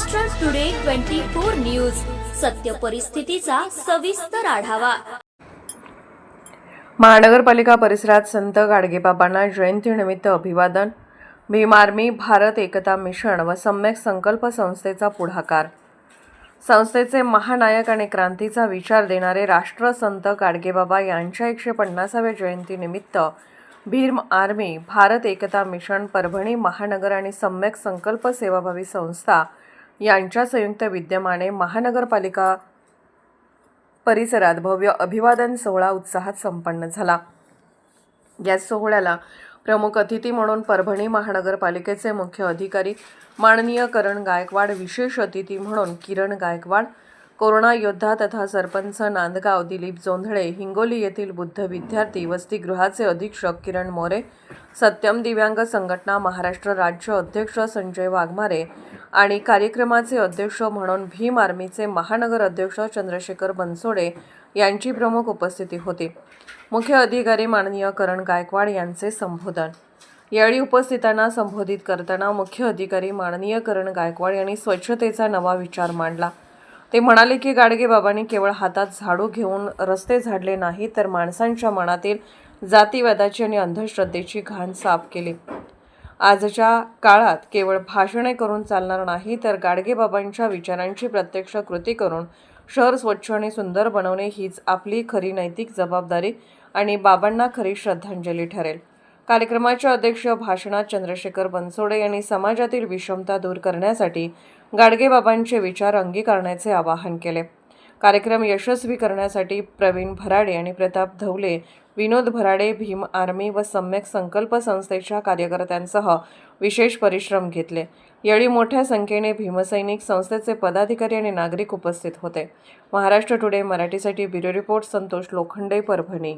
Maharashtra today 24 news, सत्य परिस्थितीचा सविस्तर आढावा। महानगरपालिका परिसरात संत गाडगेबाबांना जयंतीनिमित्त अभिवादन। भीम आर्मी, भारत एकता मिशन व सम्यक संकल्प संस्थेचा पुढाकार। संस्थेचे महानायक आणि क्रांतीचा विचार देणारे राष्ट्रसंत गाडगेबाबा यांच्या 150व्या जयंतीनिमित्त भीम आर्मी, भारत एकता मिशन, परभणी महानगर आणि सम्यक संकल्प सेवाभावी संस्था यांच्या संयुक्त विद्यमाने महानगरपालिका परिसरात भव्य अभिवादन सोहळा उत्साहात संपन्न झाला। या सोहळ्याला प्रमुख अतिथी म्हणून परभणी महानगरपालिकेचे मुख्य अधिकारी माननीय करण गायकवाड, विशेष अतिथी म्हणून किरण गायकवाड, कोरोना योद्धा तथा सरपंच नांदगाव दिलीप जोंधळे, हिंगोली येथील बुद्ध विद्यार्थी वसतिगृहाचे अधीक्षक किरण मोरे, सत्यम दिव्यांग संघटना महाराष्ट्र राज्य अध्यक्ष संजय वाघमारे आणि कार्यक्रमाचे अध्यक्ष म्हणून भीम आर्मीचे महानगर अध्यक्ष चंद्रशेखर बनसोडे यांची प्रमुख उपस्थिती होती। मुख्य अधिकारी माननीय करण गायकवाड यांचे संबोधन। यावेळी उपस्थितांना संबोधित करताना मुख्य अधिकारी माननीय करण गायकवाड यांनी स्वच्छतेचा नवा विचार मांडला। ते म्हणाले की गाडगेबाबांनी केवळ हातात झाडू घेऊन रस्ते झाडले नाही, तर माणसांच्या मनातील जातीवादाची आणि अंधश्रद्धेची घाण साफ केली। आजच्या काळात केवळ भाषणे करून चालणार नाही, तर गाडगेबाबांच्या विचारांची प्रत्यक्ष कृती करून शहर स्वच्छ आणि सुंदर बनवणे हीच आपली खरी नैतिक जबाबदारी आणि बाबांना खरी श्रद्धांजली ठरेल। कार्यक्रमाच्या अध्यक्ष भाषणात चंद्रशेखर बनसोडे यांनी समाजातील विषमता दूर करण्यासाठी गाडगेबाबांचे विचार अंगीकारण्याचे आवाहन केले। कार्यक्रम यशस्वी करण्यासाठी प्रवीण भराडे आणि प्रताप धवले, विनोद भराडे, भीम आर्मी व सम्यक संकल्प संस्थेच्या कार्यकर्त्यांसह विशेष परिश्रम घेतले। यावेळी मोठ्या संख्येने भीमसैनिक, संस्थेचे पदाधिकारी आणि नागरिक उपस्थित होते। महाराष्ट्र टुडे मराठीसाठी ब्युरो रिपोर्ट संतोष लोखंडे, परभणी।